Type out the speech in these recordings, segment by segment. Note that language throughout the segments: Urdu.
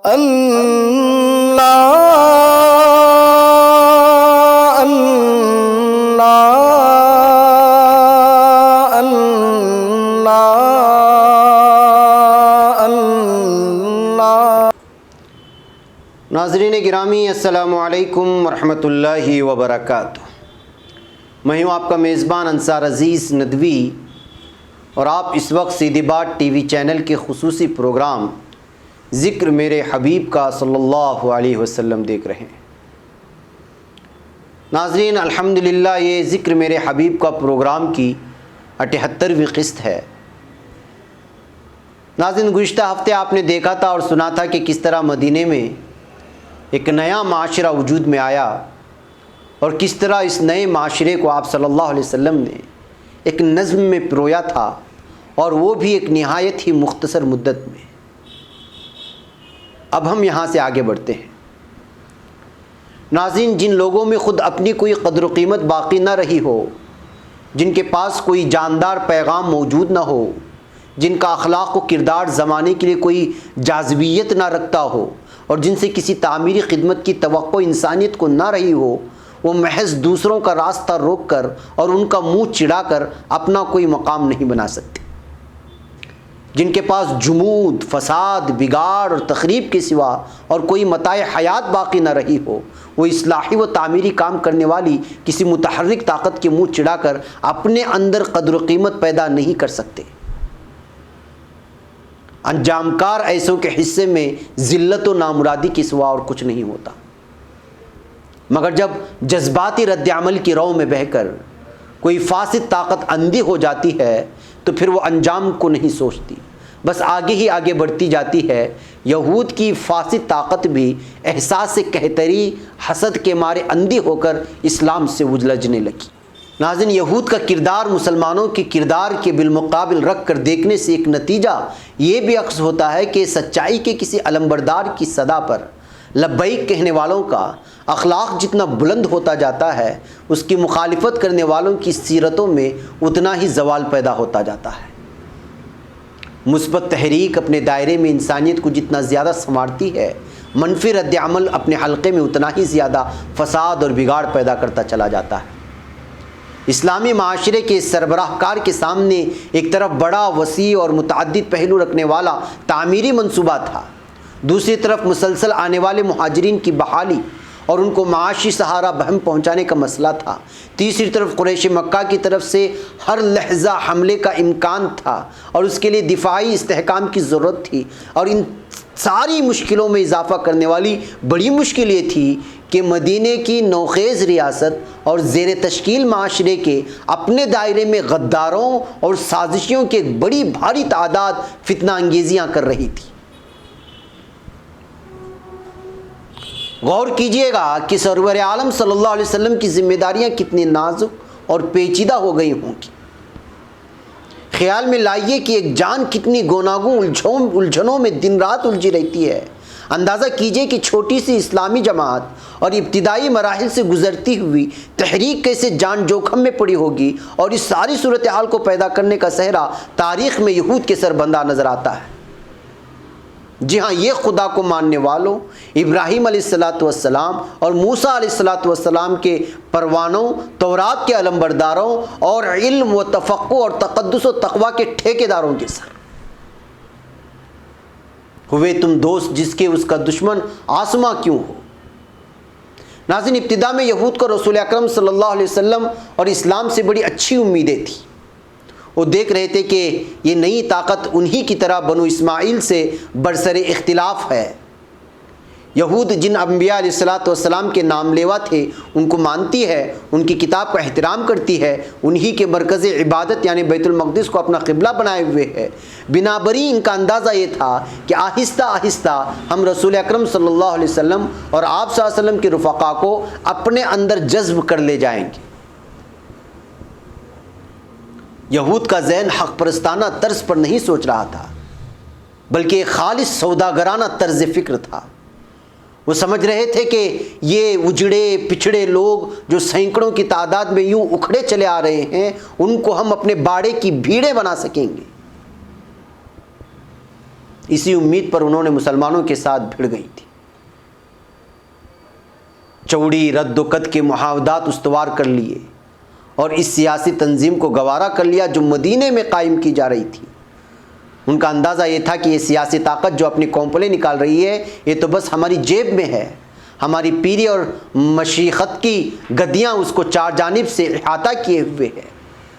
اللہ اللہ اللہ اللہ۔ ناظرین گرامی، السلام علیکم ورحمۃ اللہ وبرکاتہ۔ میں ہوں آپ کا میزبان انصار عزیز ندوی، اور آپ اس وقت سیدھی بات ٹی وی چینل کے خصوصی پروگرام ذکر میرے حبیب کا صلی اللہ علیہ وسلم دیکھ رہے ہیں۔ ناظرین، الحمدللہ یہ ذکر میرے حبیب کا پروگرام کی 78ویں قسط ہے۔ ناظرین، گزشتہ ہفتے آپ نے دیکھا تھا اور سنا تھا کہ کس طرح مدینے میں ایک نیا معاشرہ وجود میں آیا، اور کس طرح اس نئے معاشرے کو آپ صلی اللہ علیہ وسلم نے ایک نظم میں پرویا تھا، اور وہ بھی ایک نہایت ہی مختصر مدت میں۔ اب ہم یہاں سے آگے بڑھتے ہیں۔ ناظرین، جن لوگوں میں خود اپنی کوئی قدر و قیمت باقی نہ رہی ہو، جن کے پاس کوئی جاندار پیغام موجود نہ ہو، جن کا اخلاق و کردار زمانے کے لیے کوئی جاذبیت نہ رکھتا ہو، اور جن سے کسی تعمیری خدمت کی توقع انسانیت کو نہ رہی ہو، وہ محض دوسروں کا راستہ روک کر اور ان کا منہ چڑھا کر اپنا کوئی مقام نہیں بنا سکتے۔ جن کے پاس جمود، فساد، بگاڑ اور تخریب کے سوا اور کوئی متاع حیات باقی نہ رہی ہو، وہ اصلاحی و تعمیری کام کرنے والی کسی متحرک طاقت کے منہ چڑھا کر اپنے اندر قدر و قیمت پیدا نہیں کر سکتے۔ انجام کار ایسوں کے حصے میں ذلت و نامرادی کے سوا اور کچھ نہیں ہوتا، مگر جب جذباتی رد عمل کی رو میں بہہ کر کوئی فاسد طاقت اندھی ہو جاتی ہے تو پھر وہ انجام کو نہیں سوچتی، بس آگے ہی آگے بڑھتی جاتی ہے۔ یہود کی فاسد طاقت بھی احساس کہتری، حسد کے مارے اندھی ہو کر اسلام سے اجلجنے لگی۔ ناظرین، یہود کا کردار مسلمانوں کے کردار کے بالمقابل رکھ کر دیکھنے سے ایک نتیجہ یہ بھی اخذ ہوتا ہے کہ سچائی کے کسی علمبردار کی صدا پر لبیک کہنے والوں کا اخلاق جتنا بلند ہوتا جاتا ہے، اس کی مخالفت کرنے والوں کی سیرتوں میں اتنا ہی زوال پیدا ہوتا جاتا ہے۔ مثبت تحریک اپنے دائرے میں انسانیت کو جتنا زیادہ سنوارتی ہے، منفی رد عمل اپنے حلقے میں اتنا ہی زیادہ فساد اور بگاڑ پیدا کرتا چلا جاتا ہے۔ اسلامی معاشرے کے سربراہ کار کے سامنے ایک طرف بڑا، وسیع اور متعدد پہلو رکھنے والا تعمیری منصوبہ تھا، دوسری طرف مسلسل آنے والے مہاجرین کی بحالی اور ان کو معاشی سہارا بہم پہنچانے کا مسئلہ تھا، تیسری طرف قریش مکہ کی طرف سے ہر لحظہ حملے کا امکان تھا اور اس کے لیے دفاعی استحکام کی ضرورت تھی، اور ان ساری مشکلوں میں اضافہ کرنے والی بڑی مشکل یہ تھی کہ مدینے کی نوخیز ریاست اور زیر تشکیل معاشرے کے اپنے دائرے میں غداروں اور سازشیوں کی ایک بڑی بھاری تعداد فتنہ انگیزیاں کر رہی تھی۔ غور کیجئے گا کہ سرور عالم صلی اللہ علیہ وسلم کی ذمہ داریاں کتنی نازک اور پیچیدہ ہو گئی ہوں گی۔ خیال میں لائیے کہ ایک جان کتنی گوناگوں الجھنوں میں دن رات الجھی رہتی ہے۔ اندازہ کیجئے کہ چھوٹی سی اسلامی جماعت اور ابتدائی مراحل سے گزرتی ہوئی تحریک کیسے جان جوخم میں پڑی ہوگی، اور اس ساری صورتحال کو پیدا کرنے کا صحرا تاریخ میں یہود کے سر بندہ نظر آتا ہے۔ جی ہاں، یہ خدا کو ماننے والوں، ابراہیم علیہ السلام اور موسیٰ علیہ السلام کے پروانوں، تورات کے علمبرداروں اور علم و تفقہ اور تقدس و تقوی کے ٹھیکیداروں کے سر ہوئے تم دوست جس کے اس کا دشمن آسماں کیوں ہو۔ ناظرین، ابتدا میں یہود کو رسول اکرم صلی اللہ علیہ وسلم اور اسلام سے بڑی اچھی امیدیں تھیں۔ وہ دیکھ رہے تھے کہ یہ نئی طاقت انہی کی طرح بنو اسماعیل سے برسر اختلاف ہے۔ یہود جن انبیاء علیہ السلام کے نام لیوا تھے ان کو مانتی ہے، ان کی کتاب کا احترام کرتی ہے، انہی کے مرکز عبادت یعنی بیت المقدس کو اپنا قبلہ بنائے ہوئے ہے۔ بنا بری ان کا اندازہ یہ تھا کہ آہستہ آہستہ ہم رسول اکرم صلی اللہ علیہ وسلم اور آپ صلی اللہ علیہ وسلم کے رفقا کو اپنے اندر جذب کر لے جائیں گے۔ یہود کا ذہن حق پرستانہ طرز پر نہیں سوچ رہا تھا، بلکہ ایک خالص سوداگرانہ طرز فکر تھا۔ وہ سمجھ رہے تھے کہ یہ اجڑے پچھڑے لوگ جو سینکڑوں کی تعداد میں یوں اکھڑے چلے آ رہے ہیں، ان کو ہم اپنے باڑے کی بھیڑیں بنا سکیں گے۔ اسی امید پر انہوں نے مسلمانوں کے ساتھ بھڑ گئی تھی۔ چوڑی رد و قد کے معاہدات استوار کر لیے اور اس سیاسی تنظیم کو گوارا کر لیا جو مدینے میں قائم کی جا رہی تھی۔ ان کا اندازہ یہ تھا کہ یہ سیاسی طاقت جو اپنی کونپلیں نکال رہی ہے یہ تو بس ہماری جیب میں ہے، ہماری پیری اور مشیخت کی گدیاں اس کو چار جانب سے احاطہ کیے ہوئے ہے،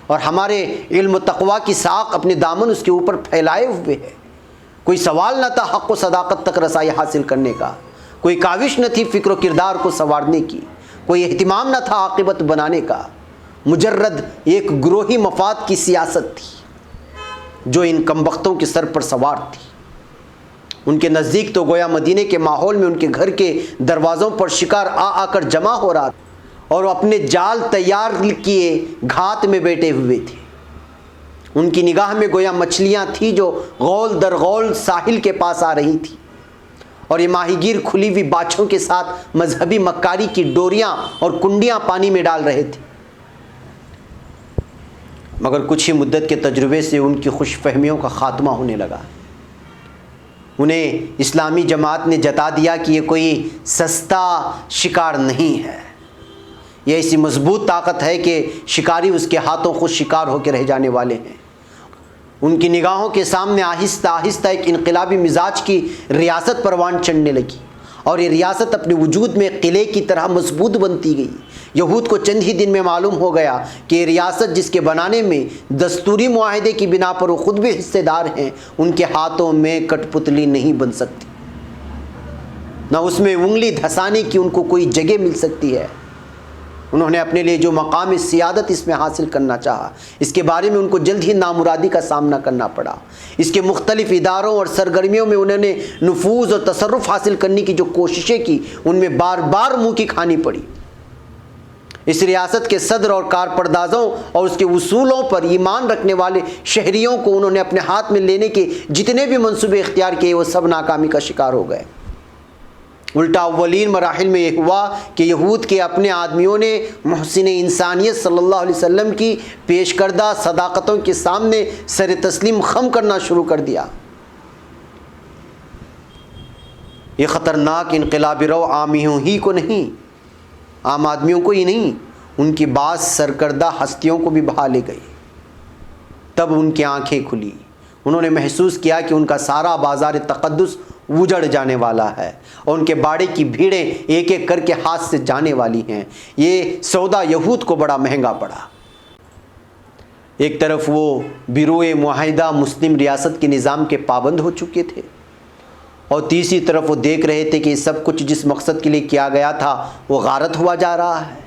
اور ہمارے علم و تقویٰ کی ساق اپنے دامن اس کے اوپر پھیلائے ہوئے ہے۔ کوئی سوال نہ تھا حق و صداقت تک رسائی حاصل کرنے کا، کوئی کاوش نہ تھی فکر و کردار کو سنوارنے کی، کوئی اہتمام نہ تھا عاقبت بنانے کا، مجرد ایک گروہی مفاد کی سیاست تھی جو ان کمبختوں کے سر پر سوار تھی۔ ان کے نزدیک تو گویا مدینے کے ماحول میں ان کے گھر کے دروازوں پر شکار آ کر جمع ہو رہا تھا اور وہ اپنے جال تیار کیے گھات میں بیٹھے ہوئے تھے۔ ان کی نگاہ میں گویا مچھلیاں تھیں جو غول در غول ساحل کے پاس آ رہی تھی، اور یہ ماہی گیر کھلی ہوئی باچھوں کے ساتھ مذہبی مکاری کی ڈوریاں اور کنڈیاں پانی میں ڈال رہے تھے۔ مگر کچھ ہی مدت کے تجربے سے ان کی خوش فہمیوں کا خاتمہ ہونے لگا۔ انہیں اسلامی جماعت نے جتا دیا کہ یہ کوئی سستا شکار نہیں ہے، یہ ایسی مضبوط طاقت ہے کہ شکاری اس کے ہاتھوں خود شکار ہو کے رہ جانے والے ہیں۔ ان کی نگاہوں کے سامنے آہستہ آہستہ ایک انقلابی مزاج کی ریاست پروان چڑھنے لگی، اور یہ ریاست اپنے وجود میں قلعے کی طرح مضبوط بنتی گئی۔ یہود کو چند ہی دن میں معلوم ہو گیا کہ یہ ریاست جس کے بنانے میں دستوری معاہدے کی بنا پر وہ خود بھی حصے دار ہیں، ان کے ہاتھوں میں کٹ پتلی نہیں بن سکتی، نہ اس میں انگلی دھسانے کی ان کو کوئی جگہ مل سکتی ہے۔ انہوں نے اپنے لیے جو مقام سیادت اس میں حاصل کرنا چاہا، اس کے بارے میں ان کو جلد ہی نامرادی کا سامنا کرنا پڑا۔ اس کے مختلف اداروں اور سرگرمیوں میں انہوں نے نفوذ اور تصرف حاصل کرنے کی جو کوششیں کی، ان میں بار بار منہ کی کھانی پڑی۔ اس ریاست کے صدر اور کارپردازوں اور اس کے اصولوں پر ایمان رکھنے والے شہریوں کو انہوں نے اپنے ہاتھ میں لینے کے جتنے بھی منصوبے اختیار کیے وہ سب ناکامی کا شکار ہو گئے۔ الٹا اولین مراحل میں یہ ہوا کہ یہود کے اپنے آدمیوں نے محسن انسانیت صلی اللہ علیہ وسلم کی پیش کردہ صداقتوں کے سامنے سر تسلیم خم کرنا شروع کر دیا۔ یہ خطرناک انقلابی رو عامیوں ہی کو نہیں، عام آدمیوں کو ہی نہیں، ان کی بعض سرکردہ ہستیوں کو بھی بہا لے گئی۔ تب ان کی آنکھیں کھلی، انہوں نے محسوس کیا کہ ان کا سارا بازار تقدس اجڑ جانے والا ہے، اور ان کے باڑے کی بھیڑیں ایک ایک کر کے ہاتھ سے جانے والی ہیں۔ یہ سودا یہود کو بڑا مہنگا پڑا۔ ایک طرف وہ بیروئے معاہدہ مسلم ریاست کے نظام کے پابند ہو چکے تھے، اور تیسری طرف وہ دیکھ رہے تھے کہ سب کچھ جس مقصد کے لیے کیا گیا تھا وہ غارت ہوا جا رہا ہے۔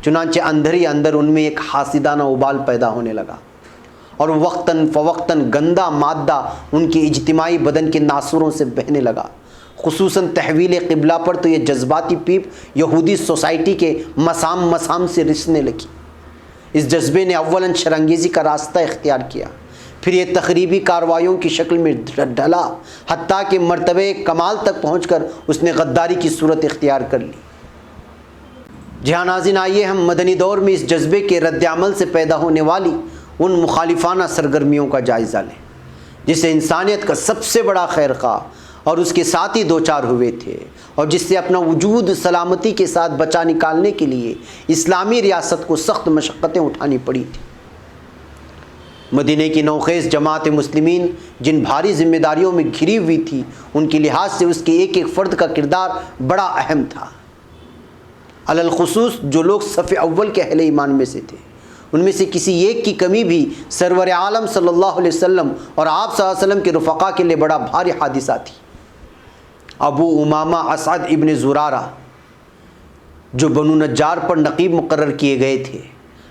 چنانچہ اندر ہی اندر ان میں ایک حاسدانہ ابال پیدا ہونے لگا، اور وقتاً فوقتاً گندا مادہ ان کی اجتماعی بدن کے ناسوروں سے بہنے لگا۔ خصوصاً تحویل قبلہ پر تو یہ جذباتی پیپ یہودی سوسائٹی کے مسام سے رسنے لگی۔ اس جذبے نے اولاً شرانگیزی کا راستہ اختیار کیا، پھر یہ تخریبی کارروائیوں کی شکل میں ڈھلا، حتیٰ کہ مرتبہ کمال تک پہنچ کر اس نے غداری کی صورت اختیار کر لی۔ جہاں ناظرین، آئیے ہم مدنی دور میں اس جذبے کے رد عمل سے پیدا ہونے والی ان مخالفانہ سرگرمیوں کا جائزہ لیں جسے انسانیت کا سب سے بڑا خیر خواہ اور اس کے ساتھی دوچار ہوئے تھے، اور جس سے اپنا وجود سلامتی کے ساتھ بچا نکالنے کے لیے اسلامی ریاست کو سخت مشقتیں اٹھانی پڑی تھی۔ مدینے کی نوخیز جماعت مسلمین جن بھاری ذمہ داریوں میں گھری ہوئی تھی، ان کے لحاظ سے اس کے ایک ایک فرد کا کردار بڑا اہم تھا۔ علالخصوص جو لوگ صف اول کے اہل ایمان میں سے تھے، ان میں سے کسی ایک کی کمی بھی سرور عالم صلی اللہ علیہ وسلم اور آپ صلی اللہ علیہ وسلم کے رفقا کے لیے بڑا بھاری حادثہ تھی۔ ابو امامہ اسعد ابن زرارہ جو بنو نجار پر نقیب مقرر کیے گئے تھے،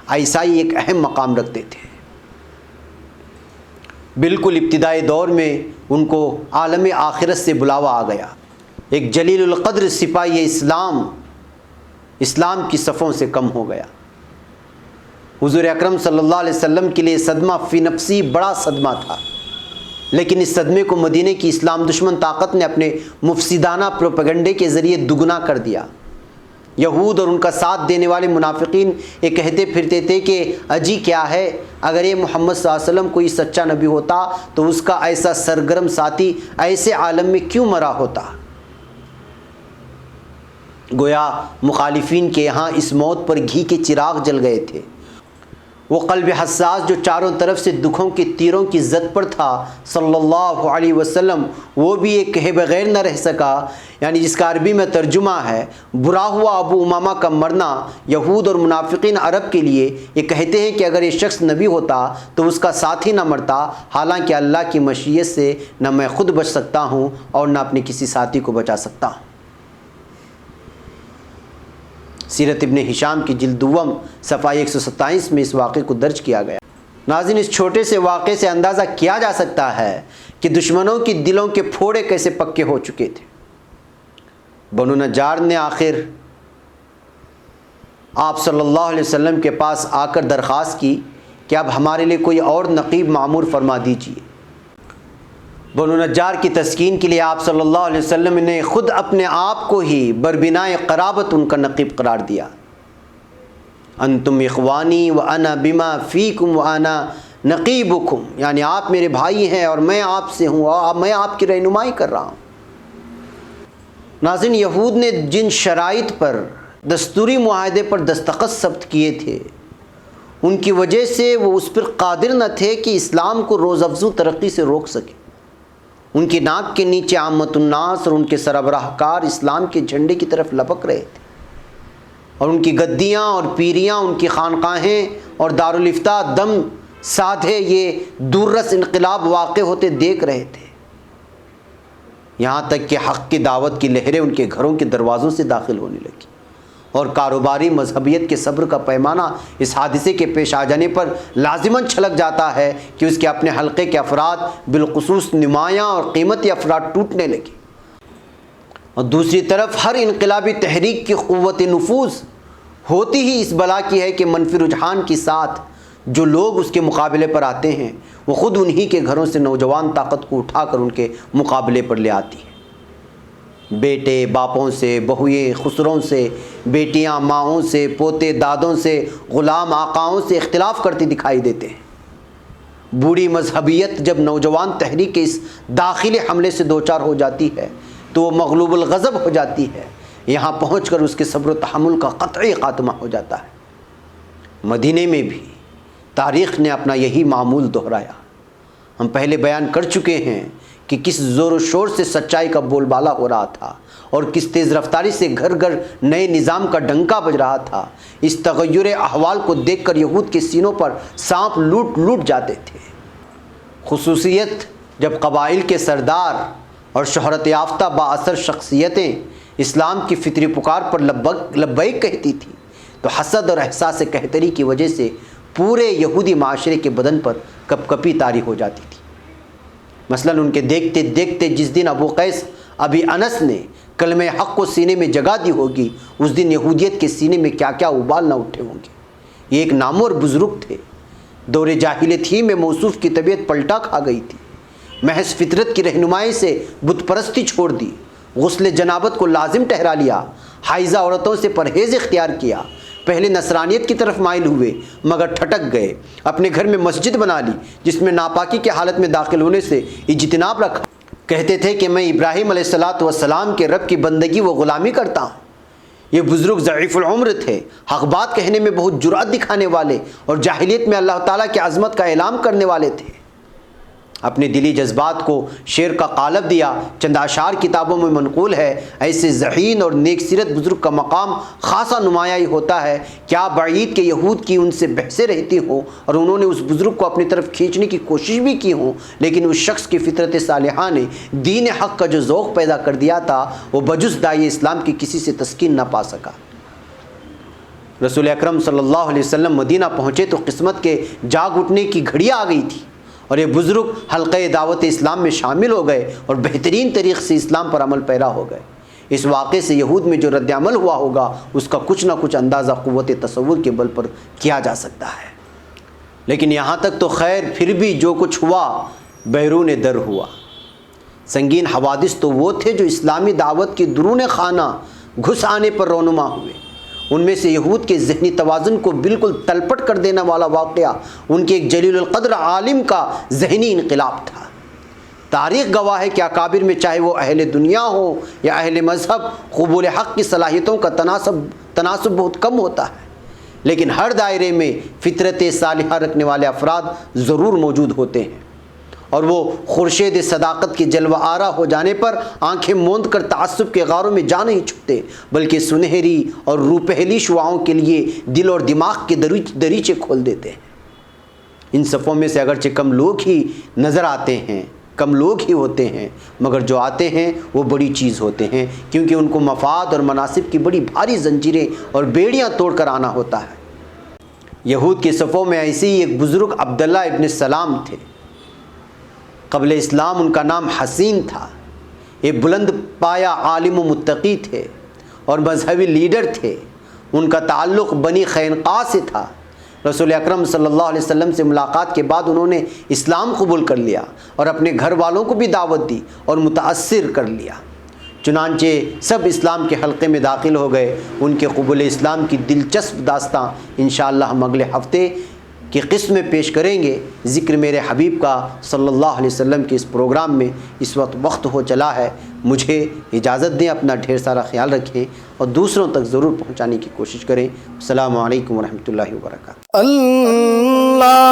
عیسائی ایک اہم مقام رکھتے تھے۔ بالکل ابتدائی دور میں ان کو عالم آخرت سے بلاوا آ گیا۔ ایک جلیل القدر سپاہی اسلام کی صفوں سے کم ہو گیا۔ حضور اکرم صلی اللہ علیہ وسلم کے لیے صدمہ فی نفسی بڑا صدمہ تھا، لیکن اس صدمے کو مدینے کی اسلام دشمن طاقت نے اپنے مفسدانہ پروپیگنڈے کے ذریعے دگنا کر دیا۔ یہود اور ان کا ساتھ دینے والے منافقین یہ کہتے پھرتے تھے کہ اجی کیا ہے، اگر یہ محمد صلی اللہ علیہ وسلم کوئی سچا نبی ہوتا تو اس کا ایسا سرگرم ساتھی ایسے عالم میں کیوں مرا ہوتا۔ گویا مخالفین کے یہاں اس موت پر گھی کے چراغ جل گئے تھے۔ وہ قلب حساس جو چاروں طرف سے دکھوں کے تیروں کی زد پر تھا صلی اللہ علیہ وسلم، وہ بھی یہ کہے بغیر نہ رہ سکا، یعنی جس کا عربی میں ترجمہ ہے برا ہوا ابو امامہ کا مرنا۔ یہود اور منافقین عرب کے لیے یہ کہتے ہیں کہ اگر یہ شخص نبی ہوتا تو اس کا ساتھی نہ مرتا، حالانکہ اللہ کی مشیت سے نہ میں خود بچ سکتا ہوں اور نہ اپنے کسی ساتھی کو بچا سکتا ہوں۔ سیرت ابن ہشام کی جلد دوم صفحہ 127 میں اس واقعے کو درج کیا گیا۔ ناظرین، اس چھوٹے سے واقعے سے اندازہ کیا جا سکتا ہے کہ دشمنوں کی دلوں کے پھوڑے کیسے پکے ہو چکے تھے۔ بنو نجار نے آخر آپ صلی اللہ علیہ وسلم کے پاس آ کر درخواست کی کہ اب ہمارے لیے کوئی اور نقیب معمور فرما دیجیے۔ بنو نجار کی تسکین کے لیے آپ صلی اللہ علیہ وسلم نے خود اپنے آپ کو ہی بربنائے قرابت ان کا نقیب قرار دیا۔ انتم اخوانی وانا بما فیکم وانا نقیبکم، یعنی آپ میرے بھائی ہیں اور میں آپ سے ہوں اور میں آپ کی رہنمائی کر رہا ہوں۔ ناظرین، یہود نے جن شرائط پر دستوری معاہدے پر دستخط ثبت کیے تھے، ان کی وجہ سے وہ اس پر قادر نہ تھے کہ اسلام کو روز افزوں ترقی سے روک سکے۔ ان کی ناک کے نیچے عامت الناس اور ان کے سربراہ کار اسلام کے جھنڈے کی طرف لپک رہے تھے، اور ان کی گدیاں اور پیریاں، ان کی خانقاہیں اور دارالفتاء دم سادھے یہ دوررس انقلاب واقع ہوتے دیکھ رہے تھے، یہاں تک کہ حق کی دعوت کی لہریں ان کے گھروں کے دروازوں سے داخل ہونے لگی، اور کاروباری مذہبیت کے صبر کا پیمانہ اس حادثے کے پیش آ جانے پر لازماً چھلک جاتا ہے کہ اس کے اپنے حلقے کے افراد بالخصوص نمایاں اور قیمتی افراد ٹوٹنے لگے، اور دوسری طرف ہر انقلابی تحریک کی قوت نفوذ ہوتی ہی اس بلا کی ہے کہ منفی رجحان کے ساتھ جو لوگ اس کے مقابلے پر آتے ہیں وہ خود انہی کے گھروں سے نوجوان طاقت کو اٹھا کر ان کے مقابلے پر لے آتی ہے۔ بیٹے باپوں سے، بہوئیں خسروں سے، بیٹیاں ماؤں سے، پوتے دادوں سے، غلام آقاؤں سے اختلاف کرتے دکھائی دیتے ہیں۔ بوڑھی مذہبیت جب نوجوان تحریک کے اس داخلی حملے سے دوچار ہو جاتی ہے تو وہ مغلوب الغضب ہو جاتی ہے، یہاں پہنچ کر اس کے صبر و تحمل کا قطعی خاتمہ ہو جاتا ہے۔ مدینے میں بھی تاریخ نے اپنا یہی معمول دہرایا۔ ہم پہلے بیان کر چکے ہیں کہ کس زور و شور سے سچائی کا بول بالا ہو رہا تھا اور کس تیز رفتاری سے گھر گھر نئے نظام کا ڈنکا بج رہا تھا۔ اس تغیر احوال کو دیکھ کر یہود کے سینوں پر سانپ لوٹ لوٹ جاتے تھے، خصوصیت جب قبائل کے سردار اور شہرت یافتہ با اثر شخصیتیں اسلام کی فطری پکار پر لبیک کہتی تھی تو حسد اور احساس قہتری کی وجہ سے پورے یہودی معاشرے کے بدن پر کپ کپی طاری ہو جاتی تھی۔ مثلاً ان کے دیکھتے دیکھتے جس دن ابو قیس ابی انس نے کلمہ حق کو سینے میں جگہ دی ہوگی، اس دن یہودیت کے سینے میں کیا کیا ابال نہ اٹھے ہوں گے۔ یہ ایک نامور بزرگ تھے، دور جاہلیت ہی میں موصوف کی طبیعت پلٹا کھا گئی تھی، محض فطرت کی رہنمائی سے بت پرستی چھوڑ دی، غسل جنابت کو لازم ٹھہرا لیا، حائضہ عورتوں سے پرہیز اختیار کیا، پہلے نصرانیت کی طرف مائل ہوئے مگر ٹھٹک گئے، اپنے گھر میں مسجد بنا لی جس میں ناپاکی کی حالت میں داخل ہونے سے اجتناب رکھا۔ کہتے تھے کہ میں ابراہیم علیہ السلام کے رب کی بندگی و غلامی کرتا ہوں۔ یہ بزرگ ضعیف العمر تھے، حق بات کہنے میں بہت جرأت دکھانے والے اور جاہلیت میں اللہ تعالیٰ کی عظمت کا اعلان کرنے والے تھے۔ اپنے دلی جذبات کو شعر کا قالب دیا، چند اشعار کتابوں میں منقول ہے۔ ایسے ذہین اور نیک سیرت بزرگ کا مقام خاصا نمایاں ہی ہوتا ہے۔ کیا بعید کہ یہود کی ان سے بحثیں رہتی ہوں اور انہوں نے اس بزرگ کو اپنی طرف کھینچنے کی کوشش بھی کی ہوں، لیکن اس شخص کی فطرت صالحہ نے دین حق کا جو ذوق پیدا کر دیا تھا وہ بجز داعی اسلام کی کسی سے تسکین نہ پا سکا۔ رسول اکرم صلی اللہ علیہ وسلم مدینہ پہنچے تو قسمت کے جاگ اٹھنے کی گھڑی آ گئی تھی، اور یہ بزرگ حلقہ دعوت اسلام میں شامل ہو گئے اور بہترین طریق سے اسلام پر عمل پیرا ہو گئے۔ اس واقعے سے یہود میں جو رد عمل ہوا ہوگا اس کا کچھ نہ کچھ اندازہ قوت تصور کے بل پر کیا جا سکتا ہے۔ لیکن یہاں تک تو خیر، پھر بھی جو کچھ ہوا بیرون در ہوا۔ سنگین حوادث تو وہ تھے جو اسلامی دعوت کی درون خانہ گھس آنے پر رونما ہوئے۔ ان میں سے یہود کے ذہنی توازن کو بالکل تلپٹ کر دینے والا واقعہ ان کے ایک جلیل القدر عالم کا ذہنی انقلاب تھا۔ تاریخ گواہ ہے کہ اکابر میں چاہے وہ اہل دنیا ہو یا اہل مذہب، قبول حق کی صلاحیتوں کا تناسب بہت کم ہوتا ہے، لیکن ہر دائرے میں فطرت صالحہ رکھنے والے افراد ضرور موجود ہوتے ہیں، اور وہ خورشید صداقت کے جلوہ آرا ہو جانے پر آنکھیں موند کر تعصب کے غاروں میں جا نہیں چھپتے، بلکہ سنہری اور روپہلی شعاعوں کے لیے دل اور دماغ کے دریچے کھول دیتے ہیں۔ ان صفوں میں سے اگرچہ کم لوگ ہی نظر آتے ہیں، کم لوگ ہی ہوتے ہیں، مگر جو آتے ہیں وہ بڑی چیز ہوتے ہیں، کیونکہ ان کو مفاد اور مناصب کی بڑی بھاری زنجیریں اور بیڑیاں توڑ کر آنا ہوتا ہے۔ یہود کے صفوں میں ایسے ہی ایک بزرگ عبداللہ ابن سلام تھے۔ قبل اسلام ان کا نام حسین تھا۔ ایک بلند پایا عالم و متقی تھے اور مذہبی لیڈر تھے۔ ان کا تعلق بنی قینقاع سے تھا۔ رسول اکرم صلی اللہ علیہ وسلم سے ملاقات کے بعد انہوں نے اسلام قبول کر لیا اور اپنے گھر والوں کو بھی دعوت دی اور متاثر کر لیا۔ چنانچہ سب اسلام کے حلقے میں داخل ہو گئے۔ ان کے قبول اسلام کی دلچسپ داستاں انشاءاللہ ہم اگلے ہفتے کی قسط میں پیش کریں گے۔ ذکر میرے حبیب کا صلی اللہ علیہ وسلم کے اس پروگرام میں اس وقت ہو چلا ہے۔ مجھے اجازت دیں، اپنا ڈھیر سارا خیال رکھیں اور دوسروں تک ضرور پہنچانے کی کوشش کریں۔ السلام علیکم ورحمۃ اللہ وبرکاتہ۔ اللہ